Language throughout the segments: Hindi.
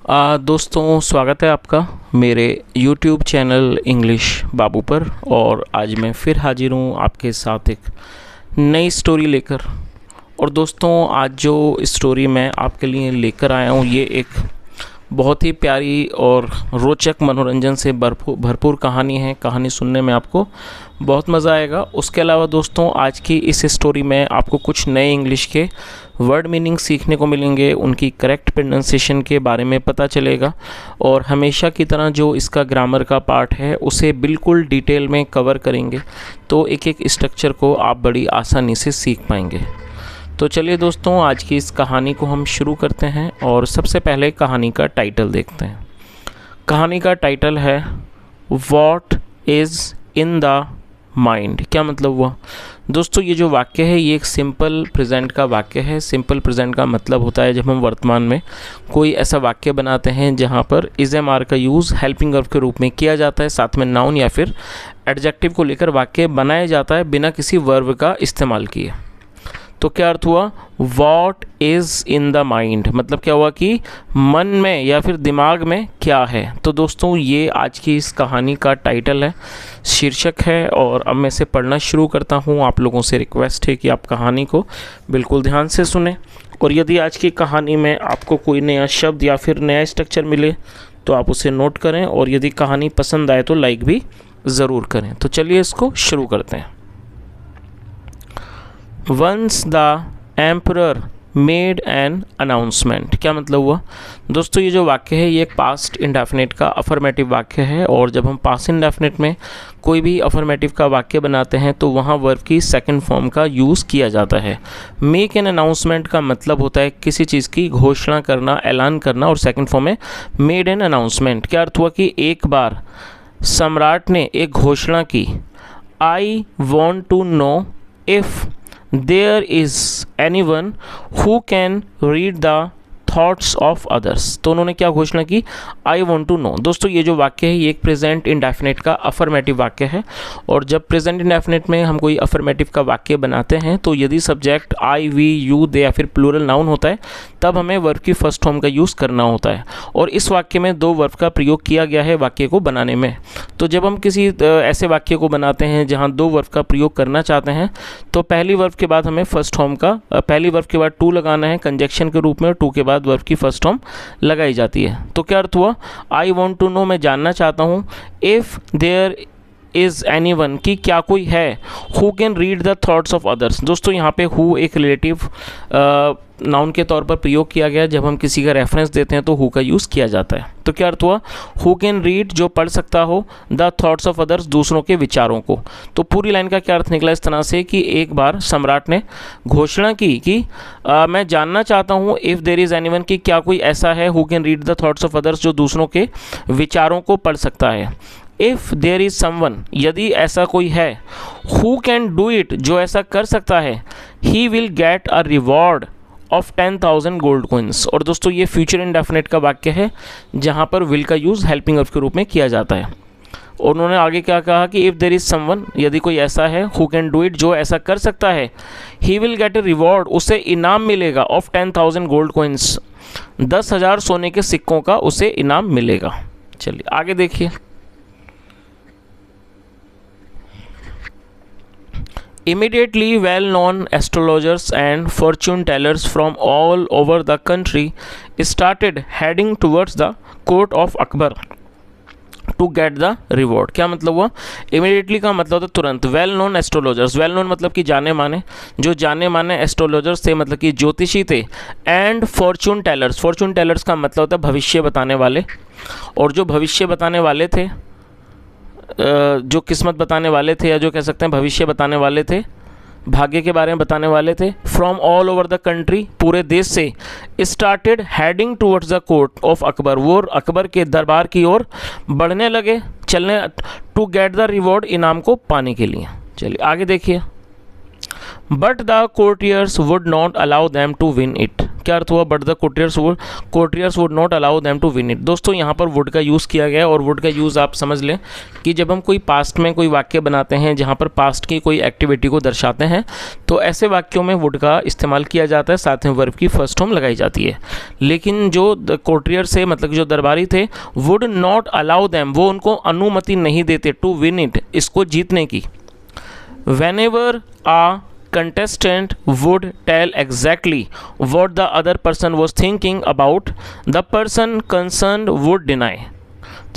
दोस्तों स्वागत है आपका मेरे YouTube चैनल इंग्लिश बाबू पर। और आज मैं फिर हाजिर हूँ आपके साथ एक नई स्टोरी लेकर। और दोस्तों आज जो स्टोरी मैं आपके लिए लेकर आया हूँ ये एक बहुत ही प्यारी और रोचक मनोरंजन से भरपूर कहानी है। कहानी सुनने में आपको बहुत मज़ा आएगा। उसके अलावा दोस्तों आज की इस स्टोरी में आपको कुछ नए इंग्लिश के वर्ड मीनिंग सीखने को मिलेंगे, उनकी करेक्ट प्रोनाउंसिएशन के बारे में पता चलेगा और हमेशा की तरह जो इसका ग्रामर का पार्ट है उसे बिल्कुल डिटेल में कवर करेंगे, तो एक एक स्ट्रक्चर को आप बड़ी आसानी से सीख पाएंगे। तो चलिए दोस्तों आज की इस कहानी को हम शुरू करते हैं और सबसे पहले कहानी का टाइटल देखते हैं। कहानी का टाइटल है what is in the mind. क्या मतलब हुआ दोस्तों? ये जो वाक्य है ये एक सिंपल प्रेजेंट का वाक्य है। सिंपल प्रेजेंट का मतलब होता है जब हम वर्तमान में कोई ऐसा वाक्य बनाते हैं जहाँ पर इज एम आर का यूज़ हेल्पिंग वर्ब के रूप में किया जाता है, साथ में नाउन या फिर एडजेक्टिव को लेकर वाक्य बनाया जाता है बिना किसी वर्ब का इस्तेमाल किए। तो क्या अर्थ हुआ? What is in the mind मतलब क्या हुआ कि मन में या फिर दिमाग में क्या है। तो दोस्तों ये आज की इस कहानी का टाइटल है, शीर्षक है। और अब मैं इसे पढ़ना शुरू करता हूँ। आप लोगों से रिक्वेस्ट है कि आप कहानी को बिल्कुल ध्यान से सुने और यदि आज की कहानी में आपको कोई नया शब्द या फिर नया स्ट्रक्चर मिले तो आप उसे नोट करें और यदि कहानी पसंद आए तो लाइक भी ज़रूर करें। तो चलिए इसको शुरू करते हैं। Once the emperor made an announcement। क्या मतलब हुआ दोस्तों? ये जो वाक्य है ये एक पास्ट इंडेफिनिट का अफर्मेटिव वाक्य है और जब हम पास्ट इंडेफिनिट में कोई भी अफर्मेटिव का वाक्य बनाते हैं तो वहाँ वर्ब की सेकंड फॉर्म का यूज़ किया जाता है। मेक एन अनाउंसमेंट का मतलब होता है किसी चीज़ की घोषणा करना, ऐलान करना, और सेकंड फॉर्म में मेड एन अनाउंसमेंट। क्या अर्थ हुआ कि एक बार सम्राट ने एक घोषणा की, I want to know if there is anyone who can read the thoughts of others. तो उन्होंने क्या घोषणा की? I want to know. दोस्तों ये जो वाक्य है ये एक प्रेजेंट इंडेफिनिट का अफर्मेटिव वाक्य है और जब प्रेजेंट इंडेफिनिट में हम कोई अफर्मेटिव का वाक्य बनाते हैं तो यदि सब्जेक्ट आई, वी, यू, दे या फिर प्लूरल नाउन होता है तब हमें वर्ब की फर्स्ट फॉर्म का यूज़ करना होता है। और इस वाक्य में दो वर्ब का प्रयोग किया गया है वाक्य को बनाने में। तो जब हम किसी ऐसे वाक्य को बनाते हैं जहाँ दो वर्ब का प्रयोग करना चाहते हैं तो पहली वर्ब के बाद हमें फर्स्ट फॉर्म का पहली वर्ब के बाद टू लगाना है कंजक्शन के रूप में, और टू के बाद वर्ब की फर्स्ट फॉर्म लगाई जाती है। तो क्या अर्थ हुआ? आई वॉन्ट टू नो मैं जानना चाहता हूँ, इफ़ देयर इज़ एनीवन कि क्या कोई है, who can read the thoughts of others. दोस्तों यहाँ पे हु एक रिलेटिव नाउन के तौर पर प्रयोग किया गया। जब हम किसी का रेफरेंस देते हैं तो हु का यूज़ किया जाता है। तो क्या अर्थ हुआ? हु कैन रीड जो पढ़ सकता हो, द थॉट्स ऑफ अदर्स दूसरों के विचारों को। तो पूरी लाइन का क्या अर्थ निकला इस तरह से कि एक बार सम्राट ने घोषणा की कि मैं जानना चाहता हूँ इफ़ देयर इज़ एनीवन कि क्या कोई ऐसा है who can read the thoughts of others जो दूसरों के विचारों को पढ़ सकता है। इफ़ देयर इज़ समवन यदि ऐसा कोई है, हु कैन डू इट जो ऐसा कर सकता है, he will get a reward of 10,000 gold coins. और दोस्तों ये फ्यूचर इंडेफिनिट का वाक्य है जहाँ पर विल का यूज़ हेल्पिंग वर्ब के रूप में किया जाता है। और उन्होंने आगे क्या कहा कि इफ़ देयर इज़ समवन यदि कोई ऐसा है हु कैन डू इट जो ऐसा कर सकता है, he will get A reward उसे इनाम मिलेगा ऑफ 10,000 गोल्ड कोइंस 10,000 सोने के सिक्कों का उसे इनाम मिलेगा। चलिए आगे देखिए। Immediately well-known astrologers and fortune tellers from all over the country started heading towards the court of Akbar to get the reward। क्या मतलब हुआ? Immediately का मतलब होता है तुरंत। Well known astrologers, well known मतलब कि जाने माने, जो जाने माने एस्ट्रोलॉजर्स थे मतलब कि ज्योतिषी थे। And fortune tellers, fortune tellers का मतलब होता है भविष्य बताने वाले। और जो भविष्य बताने वाले थे, जो किस्मत बताने वाले थे या जो कह सकते हैं भविष्य बताने वाले थे, भाग्य के बारे में बताने वाले थे, from all over the country पूरे देश से, started heading towards the court of Akbar वो अकबर के दरबार की ओर बढ़ने लगे, चलने, टू गेट द रिवॉर्ड इनाम को पाने के लिए। चलिए आगे देखिए। But the courtiers would not allow them to win it. क्या अर्थ हुआ, but the courtiers would not allow them to win it. दोस्तों यहाँ पर वुड का यूज़ किया गया है, और वुड का यूज़ आप समझ लें कि जब हम कोई पास्ट में कोई वाक्य बनाते हैं जहाँ पर पास्ट की कोई एक्टिविटी को दर्शाते हैं, तो ऐसे वाक्यों में वुड का इस्तेमाल किया जाता है, साथ में वर्ब की फर्स्ट फॉर्म लगाई जाती है। लेकिन जो कोर्टियर से मतलब जो दरबारी थे, वुड नॉट अलाउ देम, वो उनको अनुमति नहीं देते टू विन इट, इसको जीतने की। Whenever a contestant would tell exactly what the other person was thinking about, the person concerned would deny,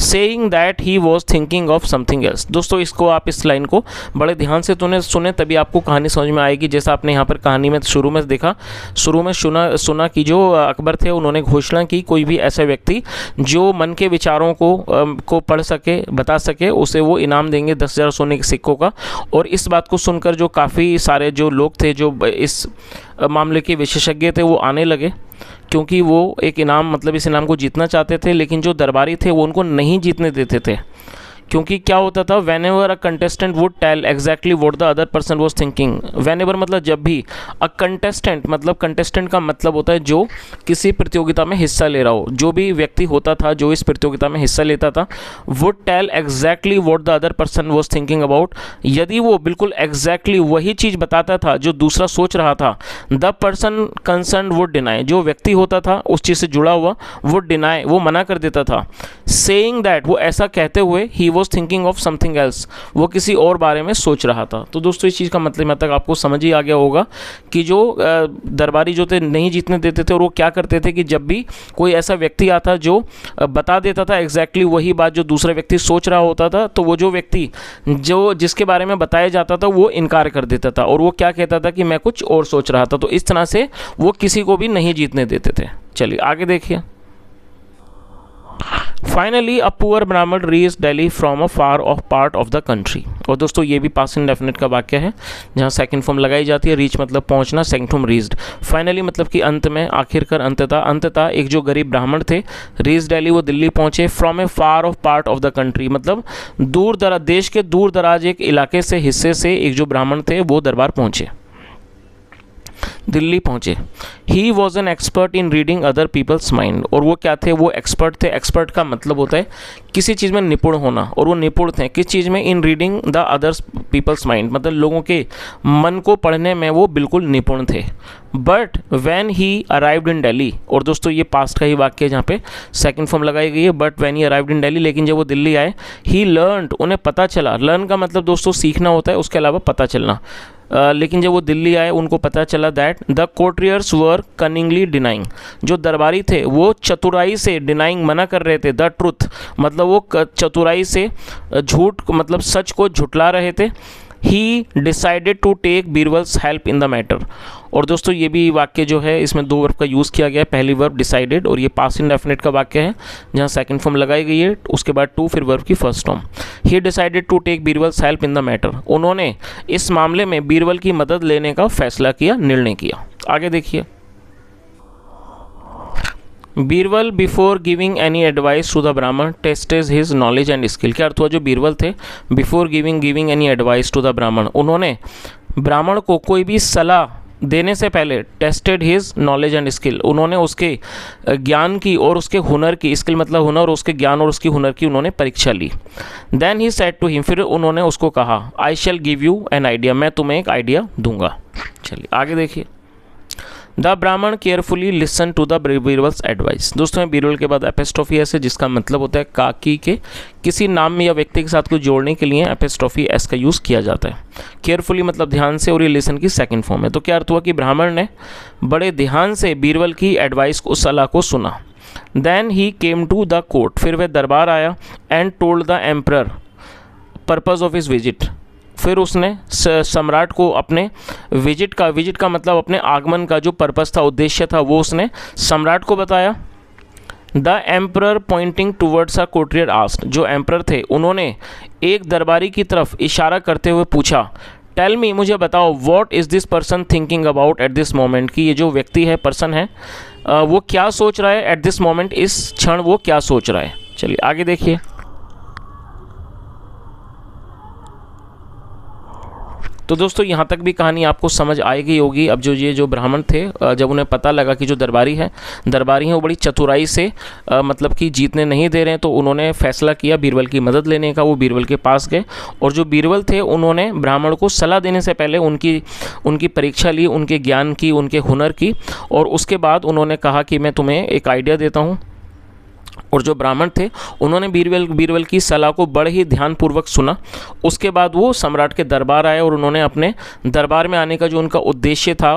saying that he was thinking of something else। दोस्तों इसको आप इस लाइन को बड़े ध्यान से सुने तभी आपको कहानी समझ में आएगी। जैसा आपने यहाँ पर कहानी में शुरू में देखा, शुरू में सुना कि जो अकबर थे उन्होंने घोषणा की, कोई भी ऐसा व्यक्ति जो मन के विचारों को पढ़ सके, बता सके, उसे वो इनाम देंगे 10,000 सोने के सिक्कों का। और इस बात को सुनकर जो काफ़ी सारे जो लोग थे जो इस मामले के विशेषज्ञ थे वो आने लगे, क्योंकि वो एक इनाम मतलब इस इनाम को जीतना चाहते थे। लेकिन जो दरबारी थे वो उनको नहीं जीतने देते थे, क्योंकि क्या होता था, whenever a contestant would tell exactly what the other person was thinking. Whenever मतलब जब भी, अ कंटेस्टेंट मतलब कंटेस्टेंट का मतलब होता है जो किसी प्रतियोगिता में हिस्सा ले रहा हो, जो भी व्यक्ति होता था जो इस प्रतियोगिता में हिस्सा लेता था, would tell exactly what the other person was thinking about, यदि वो बिल्कुल एग्जैक्टली वही चीज़ बताता था जो दूसरा सोच रहा था, the person concern would deny, जो व्यक्ति होता था उस चीज़ से जुड़ा हुआ, वुड डिनाई, वो मना कर देता था, सेइंग दैट, वो ऐसा कहते हुए, he was thinking of something else, वो किसी और बारे में सोच रहा था। तो दोस्तों इस चीज़ का मतलब यहाँ तक आपको समझ ही आ गया होगा कि जो दरबारी जो थे नहीं जीतने देते थे, और वो क्या करते थे कि जब भी कोई ऐसा व्यक्ति आता जो बता देता था एग्जैक्टली वही बात जो दूसरा व्यक्ति सोच रहा होता था, तो वो जो व्यक्ति जो जिसके बारे में बताया जाता था वो इनकार कर देता था, और वो क्या कहता था कि मैं कुछ और सोच रहा था। तो इस तरह से वो किसी को भी नहीं जीतने देते थे। चलिए आगे देखिए। फाइनली अ पुअर ब्राह्मण reach Delhi from a far of part of the country. और दोस्तों ये भी पास्ट इंडेफिनिट का वाक्य है जहाँ सेकंड फॉर्म लगाई जाती है। रीच मतलब पहुँचना, सेकंड फॉर्म रीच्ड। फाइनली मतलब कि अंत में, आखिरकार, अंततः एक जो गरीब ब्राह्मण थे, रीच दिल्ली, वो दिल्ली पहुँचे, from A far of part of the country मतलब दूर दराज, देश के दूर दराज एक इलाके से, हिस्से से एक जो ब्राह्मण थे वो दरबार पहुँचे, दिल्ली पहुँचे। He was an expert in reading other people's mind. और वो क्या थे, वो एक्सपर्ट थे। एक्सपर्ट का मतलब होता है किसी चीज़ में निपुण होना, और वो निपुण थे किस चीज़ में, इन reading the others people's mind मतलब लोगों के मन को पढ़ने में वो बिल्कुल निपुण थे। But when he arrived in Delhi, और दोस्तों ये पास्ट का ही वाक्य है जहाँ पे सेकंड फॉर्म लगाई गई है, but when he arrived in Delhi, लेकिन जब वो दिल्ली आए, ही लर्नड, उन्हें पता चला, लर्न का मतलब दोस्तों सीखना होता है, उसके अलावा पता चलना। लेकिन जब वो दिल्ली आए उनको पता चला that the courtiers were cunningly denying, जो दरबारी थे वो चतुराई से, डिनाइंग मना कर रहे थे, द ट्रुथ मतलब वो चतुराई से झूठ मतलब सच को झुटला रहे थे। He decided to take Birbal's help in the matter. और दोस्तों ये भी वाक्य जो है इसमें दो वर्ब का यूज़ किया गया है, पहली वर्ब डिसाइडेड, और ये पास्ट इंडेफिनिट का वाक्य है जहाँ सेकंड फॉर्म लगाई गई है, उसके बाद टू, फिर वर्ब की first form. He decided to take Birbal's help in the matter, उन्होंने इस मामले में बीरबल की मदद लेने का फैसला किया, निर्णय किया। आगे देखिए। Birbal before giving any advice to the Brahmin tests his knowledge and skill. क्या अर्थ हुआ, जो बीरबल थे, before giving any advice to the Brahmin, उन्होंने ब्राह्मण को कोई भी सलाह देने से पहले tested his knowledge and skill, उन्होंने उसके ज्ञान की और उसके हुनर की, स्किल मतलब हुनर, और उसके ज्ञान और उसकी हुनर की उन्होंने परीक्षा ली। Then he said to him, फिर उन्होंने उसको कहा, I shall give you an idea, मैं तुम्हें एक आइडिया दूंगा। चलिए आगे देखिए। The Brahmin carefully listen to the Birbal's advice. दोस्तों बीरबल के बाद एपिस्ट्रोफी एस है, जिसका मतलब होता है काकी के किसी नाम में या व्यक्ति के साथ को जोड़ने के लिए एपिस्ट्रोफी एस का यूज़ किया जाता है। केयरफुली मतलब ध्यान से, और ये लिसन की सेकंड फॉर्म है। तो क्या अर्थ हुआ कि ब्राह्मण ने बड़े ध्यान से बीरबल की एडवाइस को, सलाह को सुना। Then he came to the court, फिर वह दरबार आया, and told the emperor purpose of his visit, फिर उसने सम्राट को अपने विजिट का मतलब अपने आगमन का जो पर्पस था, उद्देश्य था, वो उसने सम्राट को बताया। The emperor pointing towards a courtier asked, जो एम्परर थे उन्होंने एक दरबारी की तरफ इशारा करते हुए पूछा, टेल मी, मुझे बताओ, what is this person thinking about at this moment, कि ये जो व्यक्ति है, पर्सन है, वो क्या सोच रहा है एट दिस मोमेंट, इस क्षण वो क्या सोच रहा है। चलिए आगे देखिए। तो दोस्तों यहाँ तक भी कहानी आपको समझ आएगी होगी। अब ये जो ब्राह्मण थे, जब उन्हें पता लगा कि जो दरबारी हैं वो बड़ी चतुराई से मतलब कि जीतने नहीं दे रहे हैं, तो उन्होंने फैसला किया बीरबल की मदद लेने का। वो बीरबल के पास गए और जो बीरबल थे उन्होंने ब्राह्मण को सलाह देने से पहले उनकी परीक्षा ली, उनके ज्ञान की, उनके हुनर की, और उसके बाद उन्होंने कहा कि मैं तुम्हें एक आइडिया देता हूँ। और जो ब्राह्मण थे उन्होंने बीरबल की सलाह को बड़े ही ध्यानपूर्वक सुना। उसके बाद वो सम्राट के दरबार आए और उन्होंने अपने दरबार में आने का जो उनका उद्देश्य था,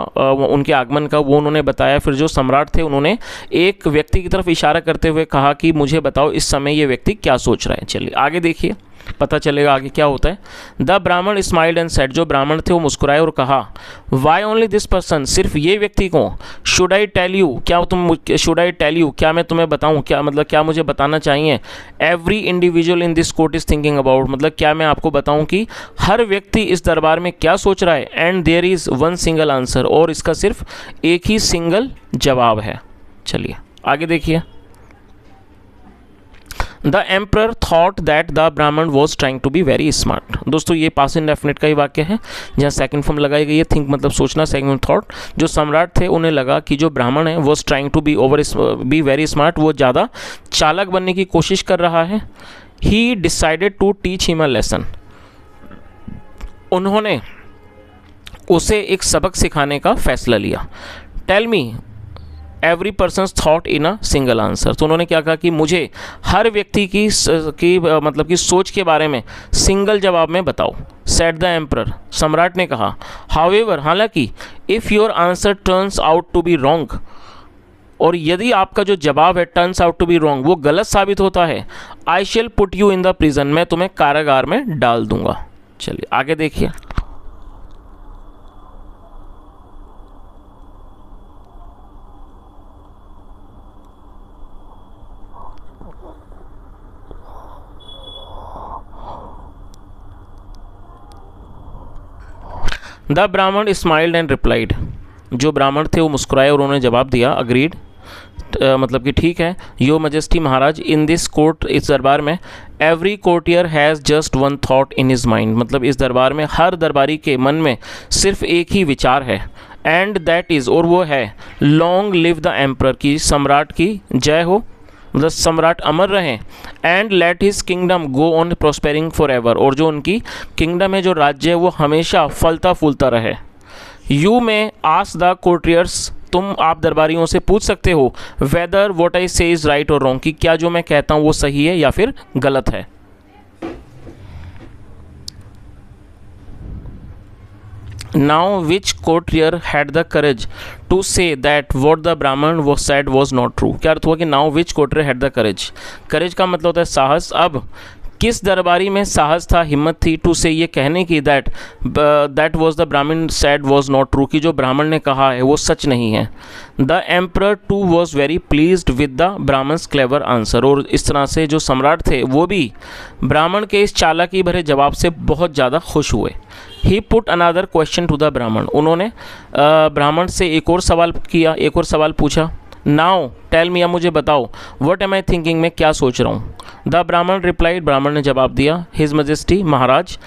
उनके आगमन का, वो उन्होंने बताया। फिर जो सम्राट थे उन्होंने एक व्यक्ति की तरफ इशारा करते हुए कहा कि मुझे बताओ इस समय ये व्यक्ति क्या सोच रहा है। चलिए आगे देखिए, पता चलेगा आगे क्या होता है। द ब्राह्मण स्माइल्ड एंड सेड, जो ब्राह्मण थे वो मुस्कुराए और कहा, वाई ओनली दिस पर्सन, सिर्फ ये व्यक्ति को, शुड आई टेल यू, क्या मैं तुम्हें बताऊं, क्या मतलब क्या मुझे बताना चाहिए। Every individual in this court is thinking about, मतलब क्या मैं आपको बताऊं कि हर व्यक्ति इस दरबार में क्या सोच रहा है। And there is one single answer, और इसका सिर्फ एक ही सिंगल जवाब है। चलिए आगे देखिए। The emperor thought that the Brahmin was trying to be very smart. दोस्तों ये पास्ट इंडेफिनिट का ही वाक्य है जहाँ सेकंड फॉर्म लगाई गई है। थिंक मतलब सोचना, सेकंड थॉट। जो सम्राट थे उन्हें लगा कि जो ब्राह्मण है was trying to be very smart, वो ज़्यादा चालाक बनने की कोशिश कर रहा है। He decided to teach him a lesson, उन्होंने उसे एक सबक सिखाने का फैसला लिया। Tell me every person thought in a single answer, तो उन्होंने क्या कहा कि मुझे हर व्यक्ति की मतलब की सोच के बारे में सिंगल जवाब में बताओ। सेड द एम्परर, सम्राट ने कहा। हाउएवर, हालांकि, if your answer turns out to be wrong, और यदि आपका जो जवाब है turns out to be wrong, वो गलत साबित होता है, I shall put you in the prison, मैं तुम्हें कारागार में डाल दूंगा। चलिए आगे देखिए। द ब्राह्मण स्माइल्ड एंड रिप्लाइड, जो ब्राह्मण थे वो मुस्कुराए और उन्होंने जवाब दिया। अग्रीड, मतलब कि ठीक है। Your majesty Maharaj, in this court, इस दरबार में, every courtier has just one thought in his mind, मतलब इस दरबार में हर दरबारी के मन में सिर्फ एक ही विचार है। एंड दैट इज़, और वो है, लॉन्ग लिव द एम्परर, की सम्राट की जय हो, मतलब सम्राट अमर रहें। And let his kingdom go on prospering forever, और जो उनकी किंगडम है, जो राज्य है, वो हमेशा फलता फूलता रहे। यू में आस्क द कोर्टियर्स, तुम आप दरबारियों से पूछ सकते हो, वेदर व्हाट आई से इज़ राइट और रॉन्ग, कि क्या जो मैं कहता हूँ वो सही है या फिर गलत है। Now which courtier had the courage to say that what the Brahman was said was not true? क्या अर्थ हुआ कि now which courtier had the courage? courage का मतलब होता है साहस। अब किस दरबारी में साहस था, हिम्मत थी, टू से ये कहने की दैट वॉज द ब्राह्मण सैड वॉज नॉट ट्रू, कि जो ब्राह्मण ने कहा है वो सच नहीं है। The emperor too was very pleased with the Brahmin's clever answer, और इस तरह से जो सम्राट थे वो भी ब्राह्मण के इस चालाकी भरे जवाब से बहुत ज़्यादा खुश हुए। He put another question to the Brahmin, उन्होंने ब्राह्मण से एक और सवाल पूछा। नाउ टेल मी, अब मुझे बताओ, व्हाट एम आई थिंकिंग, मैं क्या सोच रहा हूँ। द ब्राह्मण रिप्लाइड, ब्राह्मण ने जवाब दिया, his majesty maharaj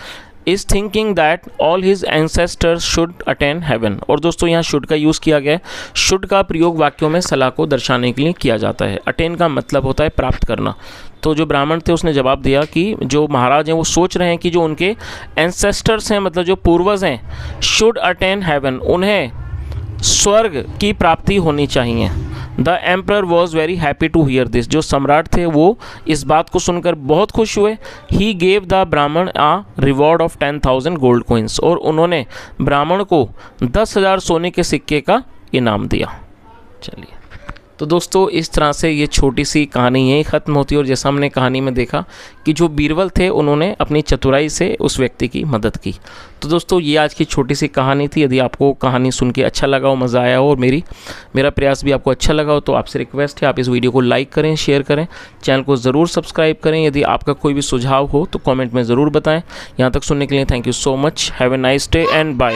is thinking that all his ancestors should attain heaven, और दोस्तों यहाँ शुड का यूज़ किया गया है। शुड का प्रयोग वाक्यों में सलाह को दर्शाने के लिए किया जाता है। अटेन का मतलब होता है प्राप्त करना। तो जो ब्राह्मण थे उसने जवाब दिया कि जो महाराज हैं वो सोच रहे हैं कि जो उनके एंसेस्टर्स हैं, मतलब जो पूर्वज हैं, शुड अटेन हेवन, उन्हें स्वर्ग की प्राप्ति होनी चाहिए। The emperor was very happy to hear this, जो सम्राट थे वो इस बात को सुनकर बहुत खुश हुए। ही गेव द ब्राह्मण आ रिवॉर्ड ऑफ 10,000 गोल्ड कोइंस, और उन्होंने ब्राह्मण को 10,000 सोने के सिक्के का इनाम दिया। चलिए, तो दोस्तों इस तरह से ये छोटी सी कहानी यहीं ख़त्म होती है। और जैसा हमने कहानी में देखा कि जो बीरबल थे उन्होंने अपनी चतुराई से उस व्यक्ति की मदद की। तो दोस्तों ये आज की छोटी सी कहानी थी। यदि आपको कहानी सुन के अच्छा लगा हो, मज़ा आया हो, और मेरा प्रयास भी आपको अच्छा लगा हो, तो आपसे रिक्वेस्ट है आप इस वीडियो को लाइक करें, शेयर करें, चैनल को ज़रूर सब्सक्राइब करें। यदि आपका कोई भी सुझाव हो तो कॉमेंट में ज़रूर बताएँ। यहाँ तक सुनने के लिए thank you so much. Have a nice day and bye.